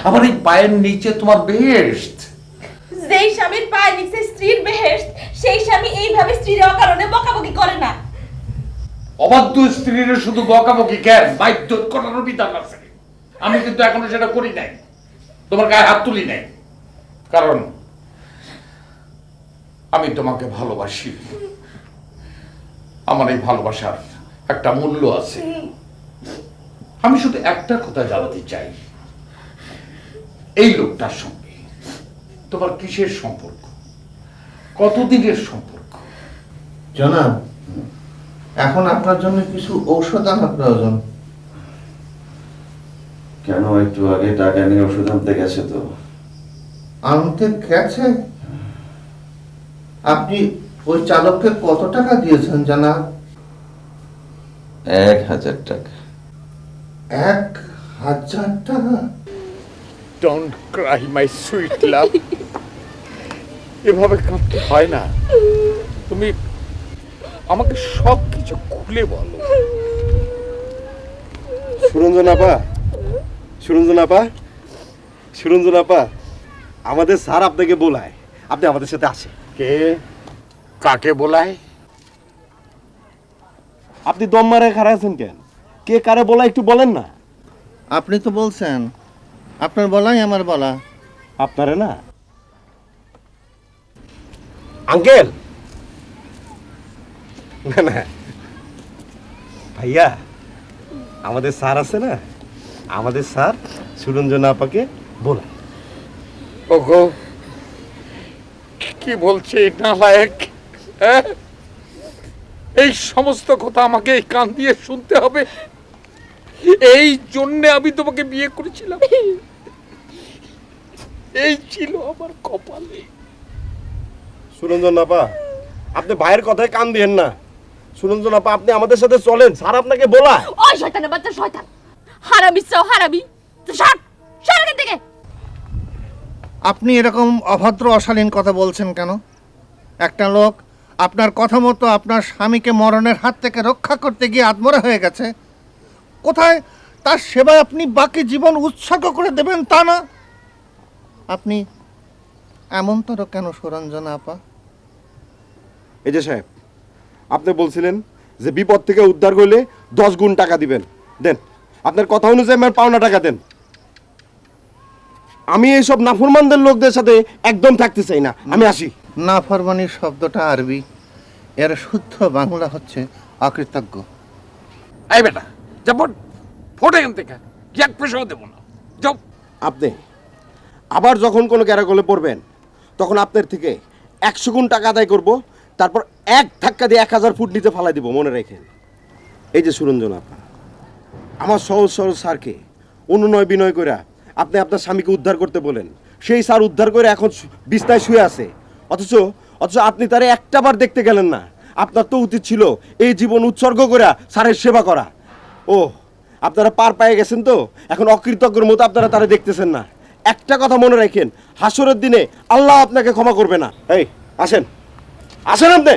আমার এই পায়ের নিচে তোমার বেহেশত। যেই স্বামীর পায়ের নিচে স্ত্রীর বেহেশত, সেই স্বামী এইভাবে স্ত্রীর অকারণে বকাবকি করে না। অবাধ্য স্ত্রীর শুধু বকাবকি কেন, বাধ্য করার বিধান আছে। আমি কিন্তু এখনো সেটা করি নাই, তোমার গায়ে হাত তুলি নাই, কারণ আমি তোমাকে ভালোবাসি। আমার এই ভালোবাসার একটা মূল্য আছে। আমি শুধু একটা কথা জানতে চাই, এই লোকটার সঙ্গে তোমার কিসের সম্পর্ক, কতদিনের সম্পর্ক? জনাব, এখন আপনার জন্য কিছু ঔষধ আনা প্রয়োজন। কেন? একটু আগে টাকা নিয়ে ওষুধ আনতে গেছে তো। আনতে গেছে? আপনি ওই চালককে কত টাকা দিয়েছেন জনাব? 1000 টাকা। 1000 টাকা? ডোন্ট ক্রাই মাই সুইট লাভ। এভাবে কাঁদতে হয় না। তুমি আমাকে সব কিছু খুলে বলো। সুরঞ্জন আপা, সুরঞ্জন আপা, সুরঞ্জন আপা, আমাদের স্যার আপনাকে বলায় আপনি আমাদের সাথে আসেন। কে কাকে বলায়? আপনি দম মারে খাড়া আছেন কেন? কে কারে বলা একটু বলেন না। আপনি তো বলছেন আপনার বলাই আমার বলা। আপনারে না আঙ্কেল, না না ভাইয়া, আমাদের স্যার আছে না, আমাদের স্যার সুরঞ্জন আপাকে বলায়। ওগো, কি বলছে এই নালায়েক? হ্যাঁ? এই সমস্ত কথা আমাকে এই কান দিয়ে শুনতে হবে? এই জন্য আমি তোমাকে বিয়ে করেছিলাম? এই ছিল আমার কপালে। সুরঞ্জন আপা, আপনি ভাইয়ের কথায় কান দিয়েন না। সুরঞ্জন আপা, আপনি আমাদের সাথে চলেন, স্যার আপনাকে বলায়। ওই শয়তানের বাচ্চা শয়তান, হারামি চাও হারামি, তো সর সর এখান থেকে। আপনি এরকম অভদ্র অশালীন কথা বলছেন কেন? একটা লোক আপনার কথা মতো আপনার স্বামীকে মরণের হাত থেকে রক্ষা করতে গিয়ে আত্মরা হয়ে গেছে। কোথায় তার সেবায় আপনি বাকি জীবন উৎসর্গ করে দেবেন তা না? আপনি এমনতর কেন সুরঞ্জনা আপা? এই যে সাহেব, আপনি বলছিলেন যে বিপদ থেকে উদ্ধার করলে 10 গুণ টাকা দিবেন। দেন, আপনার কথা অনুযায়ী আমার পাওনা টাকা দেন। আমি এইসব নাফরমানদের লোকদের সাথে একদম থাকতে চাই না। আমি আসি। নাফরমানির শব্দটা আরবি, এর শুদ্ধ বাংলা হচ্ছে অকৃতজ্ঞ। এই বেটা, যেমন ফোটে এখান থেকে, এক পয়সাও দেবো না। যাও। আপনি আবার যখন কোনো ক্যারাকলে পড়বেন, তখন আপনার থেকে 100 গুণ টাকা আদায় করব, তারপর এক ধাক্কা দিয়ে 1000 ফুট নিচে ফালাই দিব। মনে রাখেন। এই যে সুরঞ্জন আপা, আমার সহজ সরল স্যারকে অনুনয় বিনয় করে আপনি আপনার স্বামীকে উদ্ধার করতে বলেন, সেই স্যার উদ্ধার করে এখন বিছনায় শুয়ে আছে। অথচ আপনি তারে একটা বার দেখতে গেলেন না। আপনার তো উচিত ছিল এই জীবন উৎসর্গ করে স্যারের সেবা করা। ও, আপনারা পার পেয়ে গেছেন তো, এখন অকৃতজ্ঞের মতো আপনারা তারা দেখতেছেন না। একটা কথা মনে রাখেন, হাসরের দিনে আল্লাহ আপনাকে ক্ষমা করবে না। এই আসেন, আসেন আপনি।